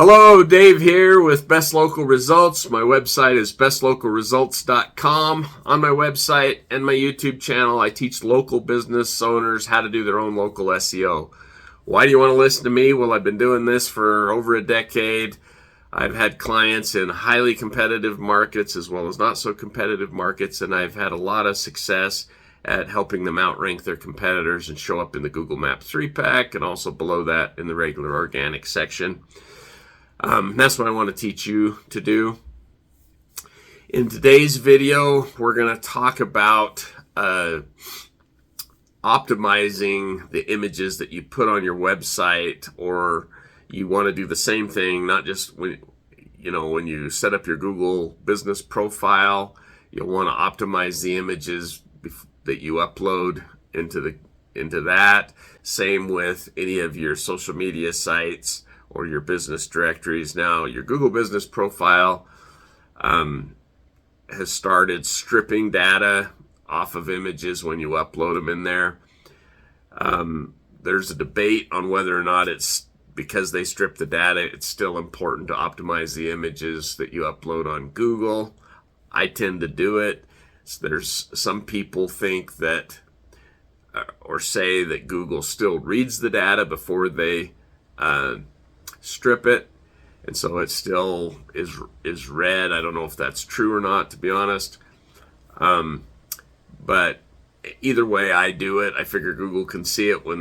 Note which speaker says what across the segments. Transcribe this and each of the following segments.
Speaker 1: Hello, Dave here with Best Local Results. My website is bestlocalresults.com. On my website and my YouTube channel, I teach local business owners how to do their own local SEO. Why do you want to listen to me? Well, I've been doing this for over a decade. I've had clients in highly competitive markets as well as not so competitive markets, and I've had a lot of success at helping them outrank their competitors and show up in the Google Maps 3-pack and also below that in the regular organic section. That's what I want to teach you to do. In today's video, we're going to talk about optimizing the images that you put on your website, or you want to do the same thing, not just when you set up your Google business profile. You'll want to optimize the images that you upload into that. Same with any of your social media sites or your business directories. Now, your Google business profile has started stripping data off of images when you upload them in there. There's a debate on whether or not it's because they strip the data, it's still important to optimize the images that you upload on Google. I tend to do it. There's some people think that or say that Google still reads the data before they strip it, and so it still is read. I don't know if that's true or not, to be honest, but either way, I do it. I figure Google can see it when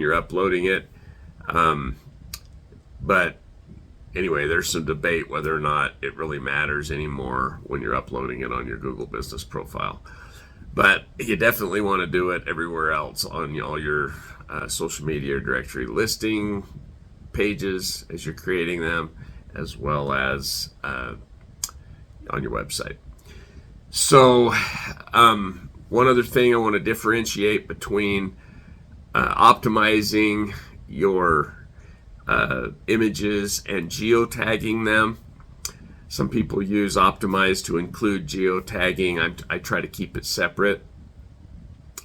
Speaker 1: you're uploading it, but anyway, there's some debate whether or not it really matters anymore when you're uploading it on your Google business profile. But you definitely want to do it everywhere else on all your social media directory listing pages as you're creating them, as well as on your website. So one other thing I want to differentiate between optimizing your images and geotagging them. Some people use optimize to include geotagging. I try to keep it separate,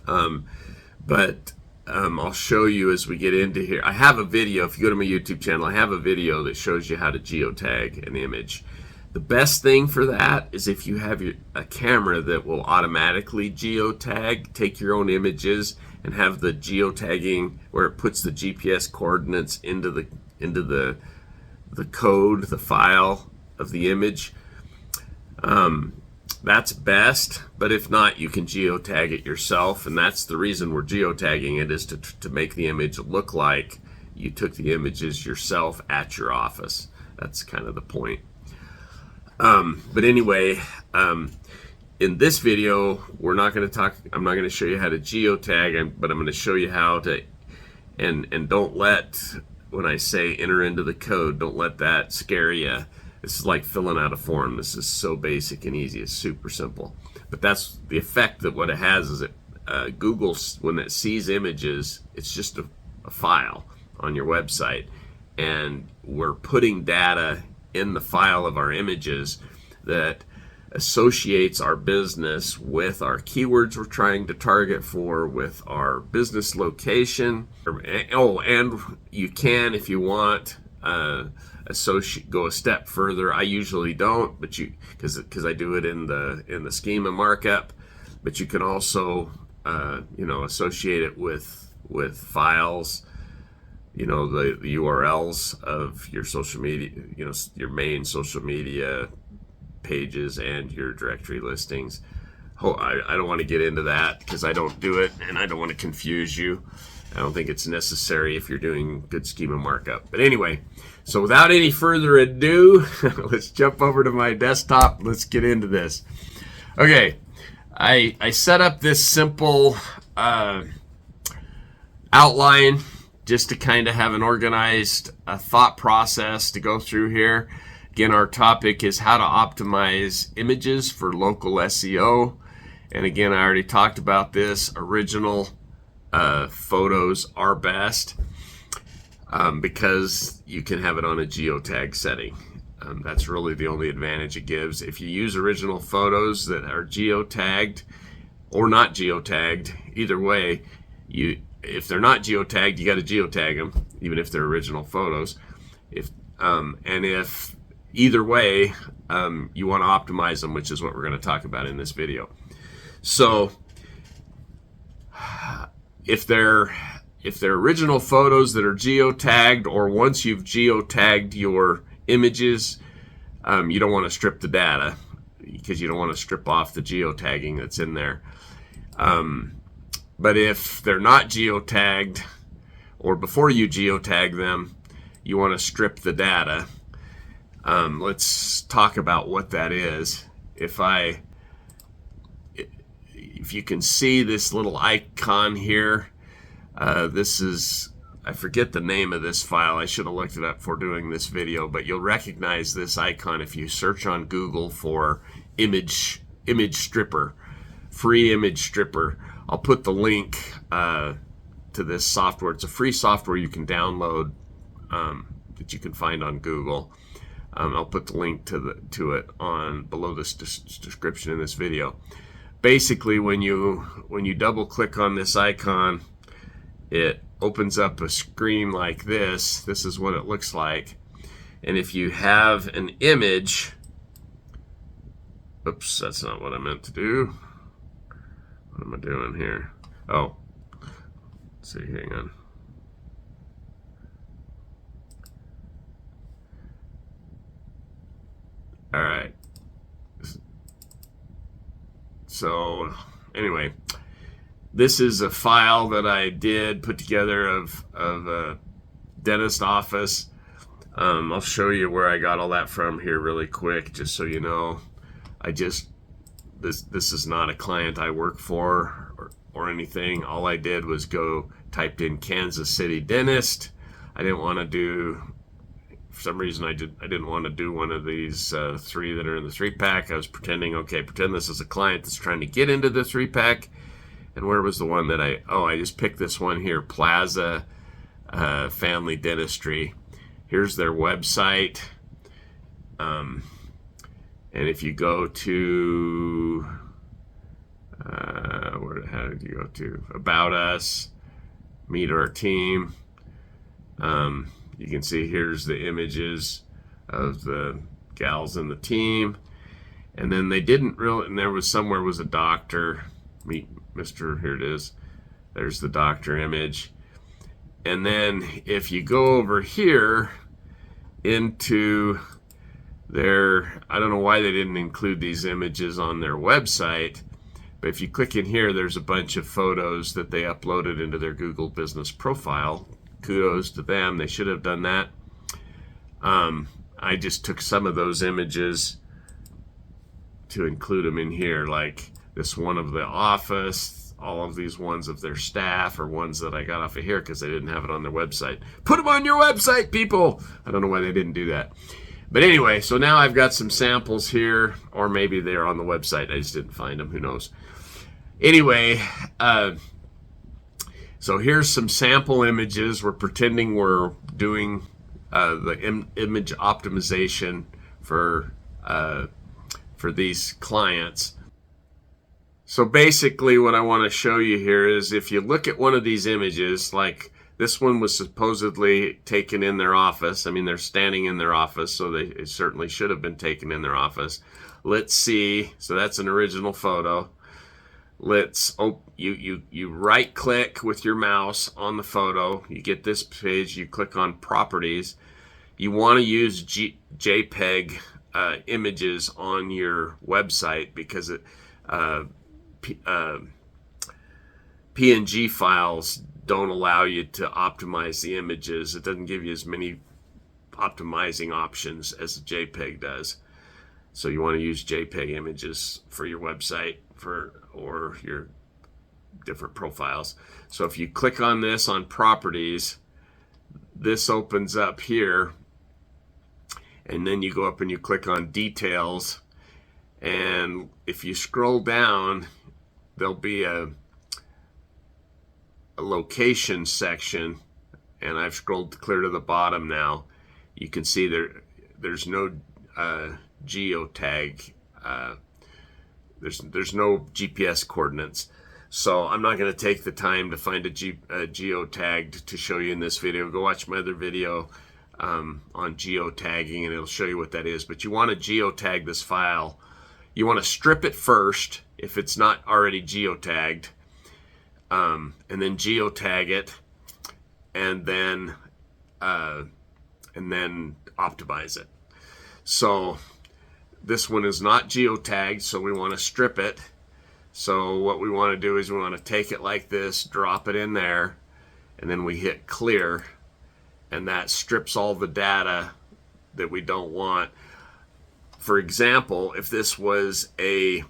Speaker 1: but I'll show you as we get into here. I have a video. If you go to my YouTube channel, I have a video that shows you how to geotag an image. The best thing for that is if you have a camera that will automatically geotag, take your own images and have the geotagging where it puts the GPS coordinates into the code, the file of the image. That's best, but if not, you can geotag it yourself, and that's the reason we're geotagging it, is to make the image look like you took the images yourself at your office. That's kind of the point. But anyway, in this video, I'm not going to show you how to geotag, but I'm going to show you how to, and don't let, when I say enter into the code, don't let that scare you. This is like filling out a form. This is so basic and easy. It's super simple. But that's the effect that what it has is that Google, when it sees images, it's just a file on your website. And we're putting data in the file of our images that associates our business with our keywords we're trying to target for, with our business location. Oh, and you can, if you want, go a step further. I usually don't, but because I do it in the schema markup. But you can also associate it with files. The URLs of your social media, your main social media pages and your directory listings. I don't want to get into that because I don't do it and I don't want to confuse you. I don't think it's necessary if you're doing good schema markup. But anyway, so without any further ado, let's jump over to my desktop. Let's get into this. Okay, I set up this simple outline just to kind of have an organized thought process to go through here. Again, our topic is how to optimize images for local SEO. And again, I already talked about this. Original photos are best because you can have it on a geotag setting. That's really the only advantage it gives. If you use original photos that are geotagged or not geotagged, either way, if they're not geotagged, you got to geotag them, even if they're original photos. If And if either way, you want to optimize them, which is what we're going to talk about in this video. So if they're original photos that are geotagged, or once you've geotagged your images, you don't want to strip the data, because you don't want to strip off the geotagging that's in there. But if they're not geotagged, or before you geotag them, you want to strip the data. Let's talk about what that is. If you can see this little icon here, this is, I forget the name of this file. I should have looked it up before doing this video, but you'll recognize this icon if you search on Google for image stripper, free image stripper. I'll put the link to this software. It's a free software you can download, that you can find on Google. I'll put the link to it on below this description in this video. Basically, when you double click on this icon, it opens up a screen like this. This is what it looks like. And if you have an image, oops, that's not what I meant to do. What am I doing here? Oh, let's see, hang on. All right. So anyway, this is a file that I did put together of a dentist office. I'll show you where I got all that from here really quick, just so you know. This is not a client I work for or anything. All I did was typed in Kansas City dentist. I didn't want to do, for some reason I didn't want to do one of these 3 that are in the 3-pack. I was pretending, okay, pretend this is a client that's trying to get into the 3-pack. And where was the one that I just picked this one here, Plaza Family Dentistry. Here's their website. And if you go to, how did you go to? About Us, Meet Our Team. You can see here's the images of the gals in the team. And then they didn't really, and there was somewhere was a doctor. Meet Mr. Here it is. There's the doctor image. And then if you go over here into their, I don't know why they didn't include these images on their website, but if you click in here, there's a bunch of photos that they uploaded into their Google business profile. Kudos to them. They should have done that. I just took some of those images to include them in here, like this one of the office, all of these ones of their staff, or ones that I got off of here because they didn't have it on their website. Put them on your website, people! I don't know why they didn't do that. But anyway, so now I've got some samples here, or maybe they're on the website. I just didn't find them. Who knows? Anyway, so here's some sample images. We're pretending we're doing the image optimization for these clients. So basically what I want to show you here is, if you look at one of these images, like this one was supposedly taken in their office. I mean, they're standing in their office, so they certainly should have been taken in their office. Let's see. So that's an original photo. You right click with your mouse on the photo. You get this page. You click on properties. You want to use JPEG images on your website, because PNG files don't allow you to optimize the images. It doesn't give you as many optimizing options as a JPEG does. So you want to use JPEG images for your website or your different profiles. So if you click on this on properties, this opens up here, and then you go up and you click on details, and if you scroll down, there'll be a location section, and I've scrolled clear to the bottom now. You can see there's no geotag. There's no GPS coordinates. So I'm not going to take the time to find a geotagged to show you in this video. Go watch my other video on geotagging, and it'll show you what that is. But you want to geotag this file. You want to strip it first if it's not already geotagged, and then geotag it, and then optimize it. So this one is not geotagged, so we want to strip it. So what we want to do is we want to take it like this, drop it in there, and then we hit clear, and that strips all the data that we don't want. For example, if this was a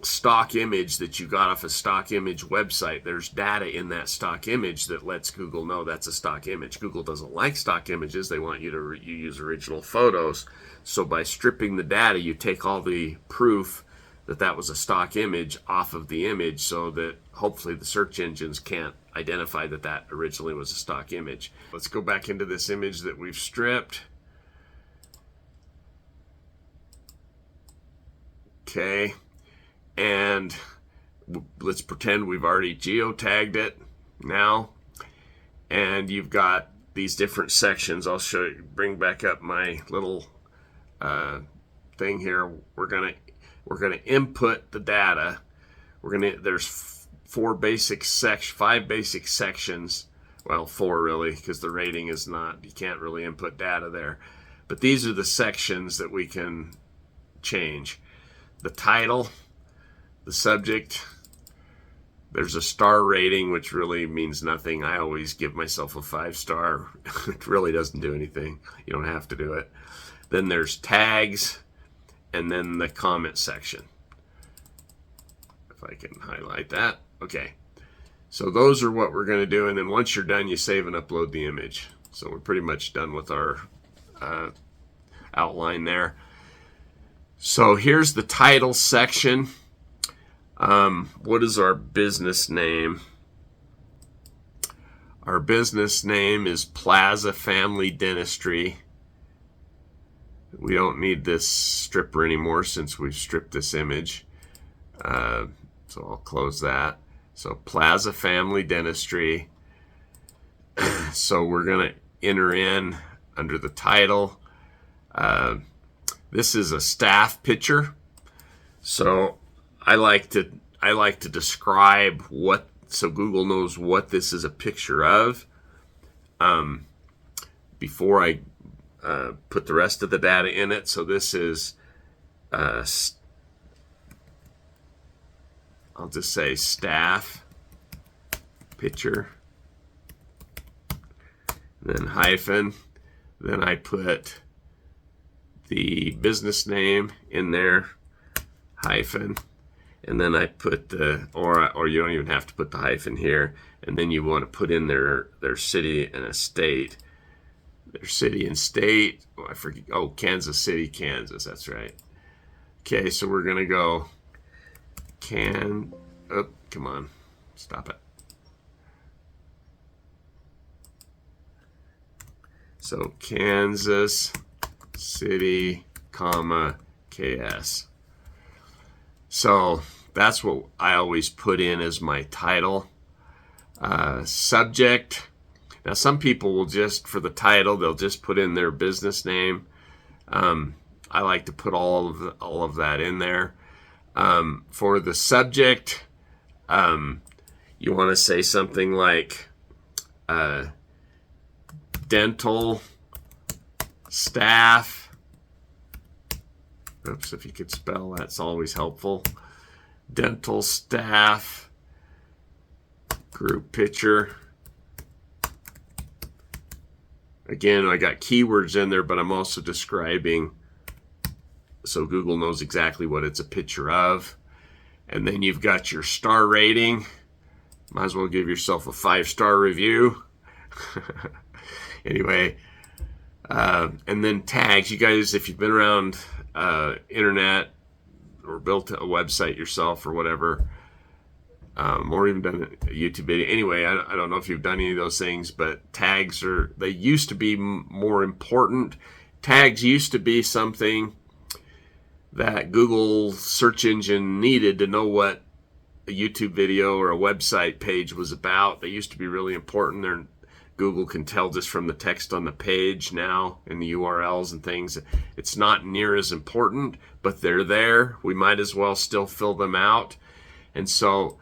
Speaker 1: stock image that you got off a stock image website, there's data in that stock image that lets Google know that's a stock image. Google doesn't like stock images. They want you to use original photos. So by stripping the data, you take all the proof that that was a stock image off of the image, so that hopefully the search engines can't identify that that originally was a stock image. Let's go back into this image that we've stripped. Okay, and let's pretend we've already geotagged it now, and you've got these different sections. I'll show you, bring back up my little thing here. We're gonna input the data. There's five basic sections. Well, 4 really, because the rating is not, you can't really input data there. But these are the sections that we can change. The title, the subject, there's a star rating, which really means nothing. I always give myself a 5-star. It really doesn't do anything. You don't have to do it. Then there's tags, and then the comment section. If I can highlight that. Okay. So those are what we're going to do, and then once you're done, you save and upload the image. So we're pretty much done with our outline there. So here's the title section. What is our business name? Our business name is Plaza Family Dentistry. We don't need this stripper anymore since we've stripped this image. So I'll close that. So Plaza Family Dentistry. So we're going to enter in under the title. This is a staff picture. So I like to describe what, so Google knows what this is a picture of before I put the rest of the data in it. So this is I'll just say staff picture, then hyphen, then I put the business name in there, hyphen, and then I put the, or you don't even have to put the hyphen here, and then you want to put in their city and a state. Their city and state, I forget, Kansas City, Kansas, that's right. Okay, so we're gonna go come on, stop it. So Kansas City, comma, KS. So that's what I always put in as my title. Subject. Now some people will just, for the title, they'll just put in their business name. I like to put all of that in there. For the subject, you want to say something like dental staff. Oops, if you could spell, that's always helpful. Dental staff group picture. Again, I got keywords in there, but I'm also describing so Google knows exactly what it's a picture of. And then you've got your star rating. Might as well give yourself a 5-star review. Anyway, and then tags. You guys, if you've been around internet or built a website yourself or whatever, or even done a YouTube video. Anyway, I don't know if you've done any of those things, but tags they used to be more important. Tags used to be something that Google search engine needed to know what a YouTube video or a website page was about. They used to be really important. Google can tell just from the text on the page now and the URLs and things. It's not near as important, but they're there. We might as well still fill them out. And so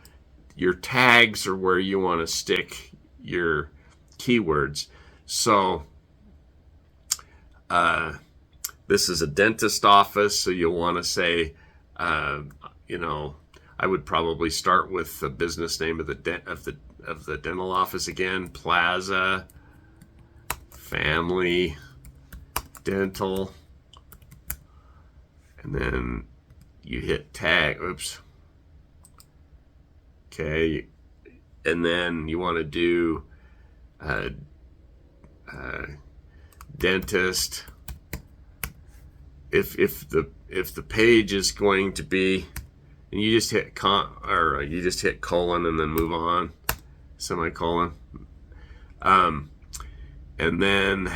Speaker 1: your tags are where you want to stick your keywords. So this is a dentist office, so you'll want to say, I would probably start with the business name of the dental office again, Plaza Family Dental, and then you hit tag. Oops. Okay, and then you want to do dentist. If the page is going to be, and you just hit colon and then move on, semicolon, and then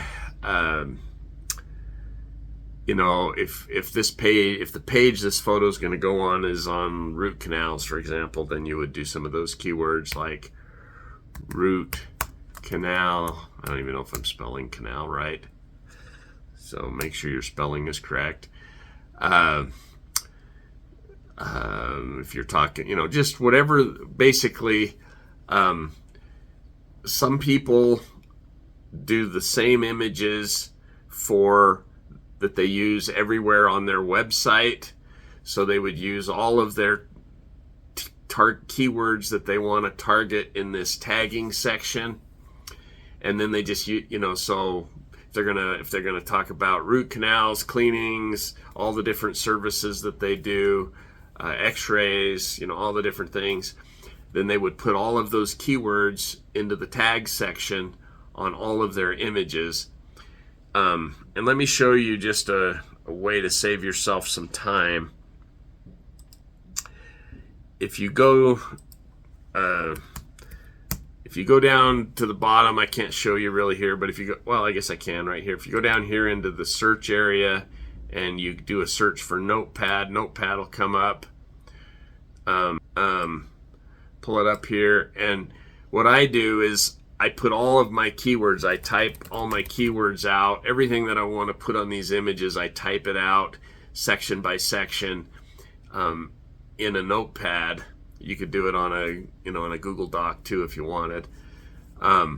Speaker 1: if the page this photo is going to go on is on root canals, for example, then you would do some of those keywords like root canal. I don't even know if I'm spelling canal right, so make sure your spelling is correct. If you're talking, just whatever, basically, some people do the same images that they use everywhere on their website. So they would use all of their keywords that they want to target in this tagging section. And then they just, so if they're gonna talk about root canals, cleanings, all the different services that they do, x-rays, all the different things, then they would put all of those keywords into the tag section on all of their images. And let me show you just a way to save yourself some time. If you go down to the bottom, I can't show you really here, but if you go, well, I guess I can right here. If you go down here into the search area and you do a search for Notepad will come up. Pull it up here, and what I do is I put all of my keywords, I type all my keywords out. Everything that I want to put on these images, I type it out section by section in a Notepad. You could do it on a Google Doc too if you wanted. I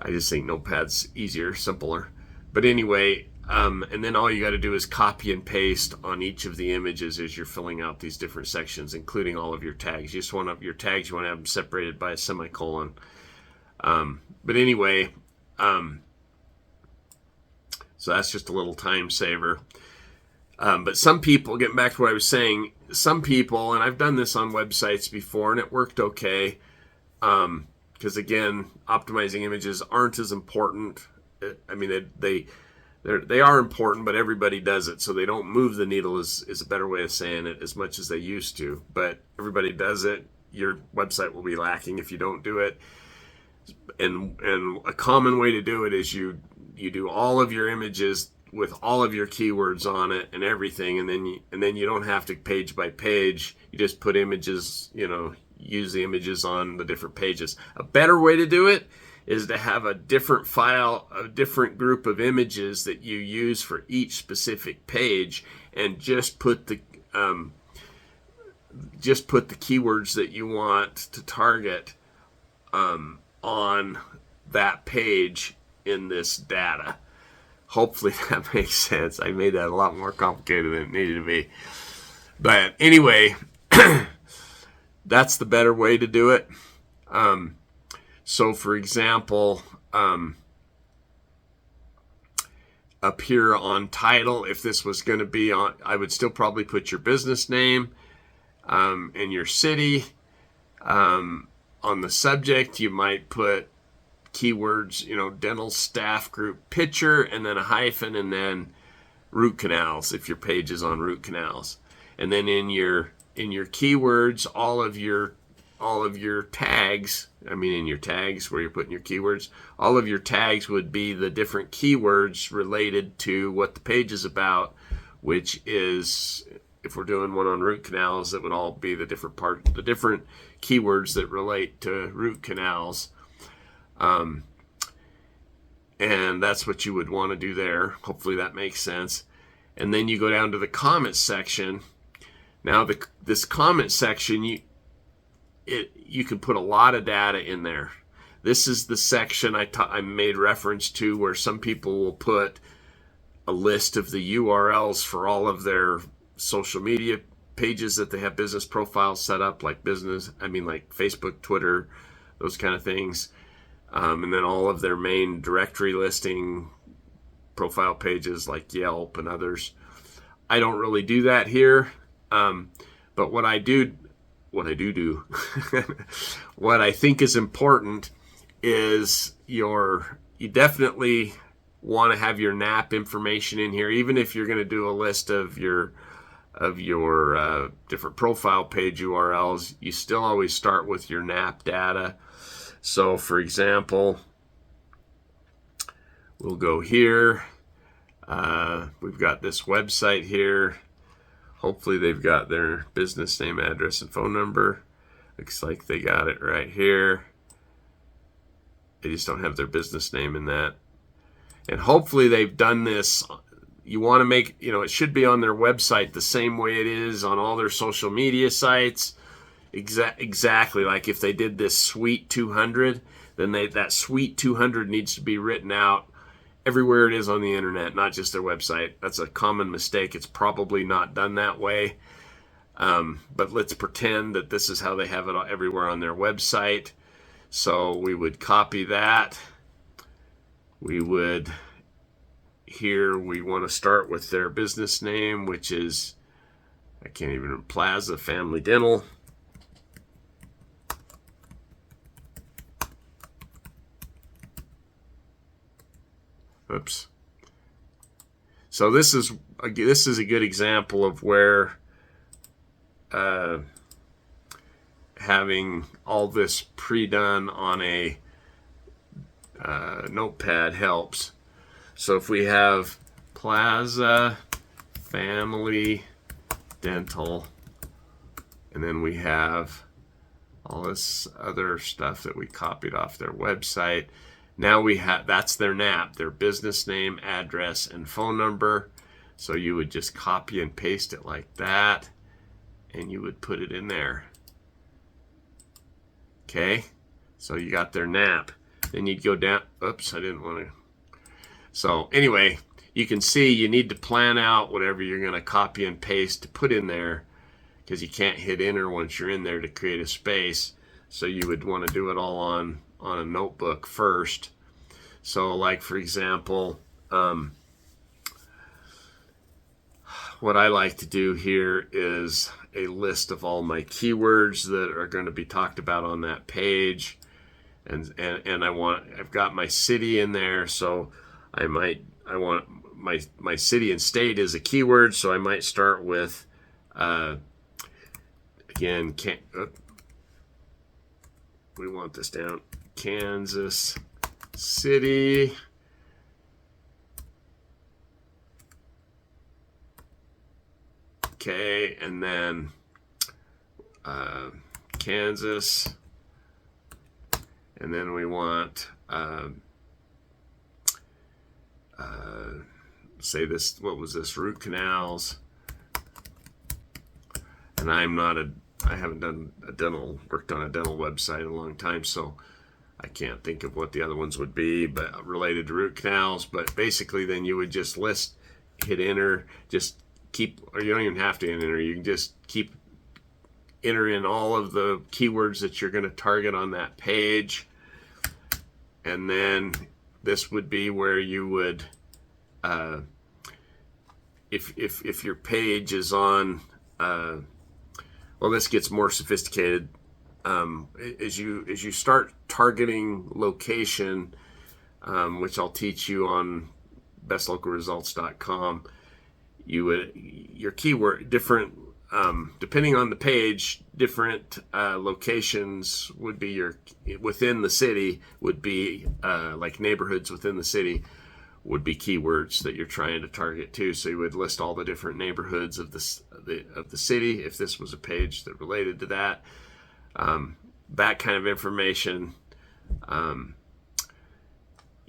Speaker 1: just think Notepad's easier, simpler. But anyway, and then all you got to do is copy and paste on each of the images as you're filling out these different sections, including all of your tags. You just want your tags, you want to have them separated by a semicolon. But anyway, so that's just a little time saver. But some people, getting back to what I was saying, some people, and I've done this on websites before, and it worked okay. Because again, optimizing images aren't as important. I mean, they are important, but everybody does it, so they don't move the needle is a better way of saying it, as much as they used to. But everybody does it. Your website will be lacking if you don't do it. And a common way to do it is you do all of your images with all of your keywords on it and everything, and then you don't have to page by page. You just put images, use the images on the different pages. A better way to do it is to have a different file, a different group of images that you use for each specific page, and just put the keywords that you want to target on that page in this data. Hopefully that makes sense. I made that a lot more complicated than it needed to be. But anyway, that's the better way to do it. So for example, up here on title, if this was going to be on, I would still probably put your business name and your city. On the subject, you might put keywords, dental staff group picture, and then a hyphen, and then root canals if your page is on root canals. And then in your keywords, all of your tags, in your tags where you're putting your keywords, all of your tags would be the different keywords related to what the page is about, which is, if we're doing one on root canals, it would all be the different keywords that relate to root canals. And that's what you would want to do there. Hopefully that makes sense. And then you go down to the comment section. Now this comment section, you can put a lot of data in there. This is the section I made reference to where some people will put a list of the URLs for all of their social media pages that they have business profiles set up, like Facebook, Twitter, those kind of things. And then all of their main directory listing profile pages like Yelp and others. I don't really do that here. But what I do, what I think is important is you definitely want to have your NAP information in here, even if you're going to do a list of your different profile page URLs. You still always start with your NAP data. So for example, we'll go here. We've got this website here. Hopefully they've got their business name, address, and phone number. Looks like they got it right here. They just don't have their business name in that. And hopefully they've done this. You want to make, it should be on their website the same way it is on all their social media sites. Exactly. Like if they did this Suite 200, then that Suite 200 needs to be written out everywhere it is on the internet, not just their website. That's a common mistake. It's probably not done that way. But let's pretend that this is how they have it everywhere on their website. So we would copy that. We would, here we want to start with their business name, which is, Plaza Family Dental. Oops. So this is a good example of where having all this pre-done on a notepad helps. So if we have Plaza Family Dental, and then we have all this other stuff that we copied off their website. Now that's their NAP, their business name, address, and phone number. So you would just copy and paste it like that, and you would put it in there. Okay, so you got their NAP. Then you'd go down, oops, I didn't want to. So anyway, you can see you need to plan out whatever you're going to copy and paste to put in there, because you can't hit enter once you're in there to create a space. So you would want to do it all on a notebook first. So like for example, what I like to do here is a list of all my keywords that are going to be talked about on that page. And I've got my city in there, so I want my city and state as a keyword, so I might start with again, we want this down, Kansas City. Okay, and then Kansas, and then we want say this, what was this, root canals. And I haven't worked on a dental website in a long time, so I can't think of what the other ones would be, but related to root canals. But basically then you would just hit enter, just keep, or you don't even have to enter, you can just keep entering all of the keywords that you're going to target on that page. And then this would be where you would, if your page is on, well, this gets more sophisticated. As you start targeting location, which I'll teach you on bestlocalresults.com, your keyword, different, depending on the page, different locations would be within the city would be like neighborhoods within the city would be keywords that you're trying to target too. So you would list all the different neighborhoods of the city if this was a page that related to that. That kind of information.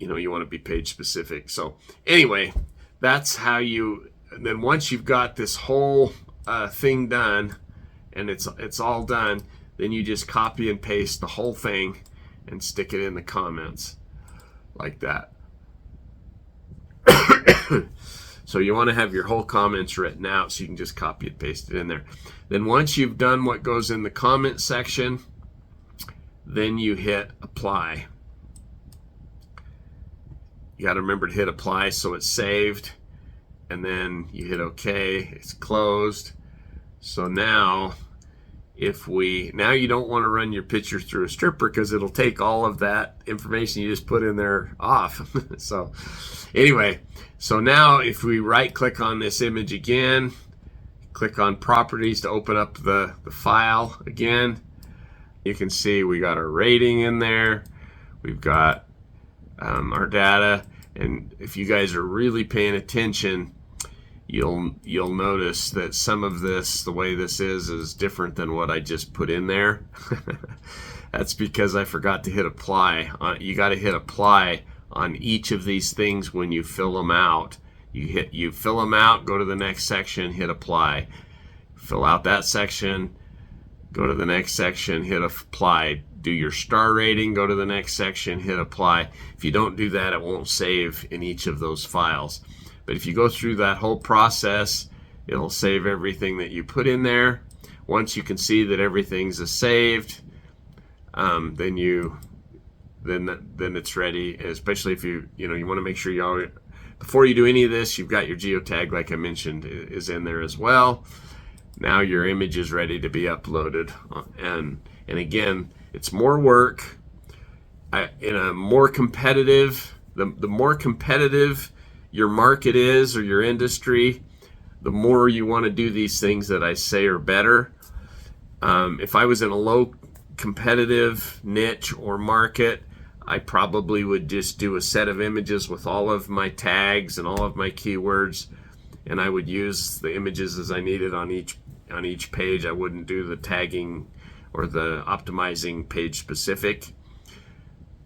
Speaker 1: you want to be page specific. So anyway, that's how you, and then once you've got this whole thing done, and it's all done, then you just copy and paste the whole thing and stick it in the comments like that. So you want to have your whole comments written out so you can just copy and paste it in there. Then once you've done what goes in the comment section, then you hit apply. You got to remember to hit apply so it's saved, and then you hit OK. It's closed. So now now you don't want to run your picture through a stripper because it'll take all of that information you just put in there off. So anyway, so now if we right click on this image again, click on properties to open up the file again, you can see we got our rating in there. We've got our data, and if you guys are really paying attention, you'll notice that some of this, the way this is different than what I just put in there. That's because I forgot to hit apply. You got to hit apply on each of these things when you fill them out. You fill them out, go to the next section, hit apply. Fill out that section, go to the next section, hit apply. Do your star rating, go to the next section, hit apply. If you don't do that, it won't save in each of those files. But if you go through that whole process, it'll save everything that you put in there. Once you can see that everything's saved, then it's ready. Especially if you want to make sure before you do any of this, you've got your geotag, like I mentioned, is in there as well. Now your image is ready to be uploaded, and again, it's more work. In a more competitive, the more competitive your market is or your industry, the more you want to do these things that I say are better. If I was in a low competitive niche or market, I probably would just do a set of images with all of my tags and all of my keywords, and I would use the images as I needed on each page. I wouldn't do the tagging or the optimizing page specific.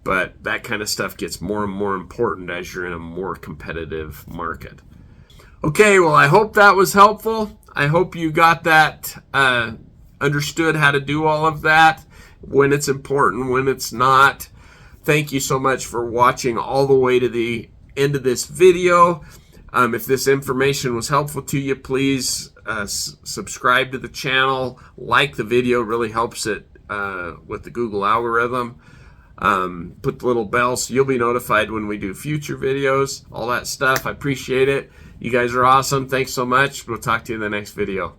Speaker 1: But that kind of stuff gets more and more important as you're in a more competitive market. Okay, well, I hope that was helpful. I hope you got that, understood how to do all of that, when it's important, when it's not. Thank you so much for watching all the way to the end of this video. If this information was helpful to you, please subscribe to the channel. Like the video, really helps it with the Google algorithm. Put the little bell so you'll be notified when we do future videos, all that stuff. I appreciate it. You guys are awesome. Thanks so much. We'll talk to you in the next video.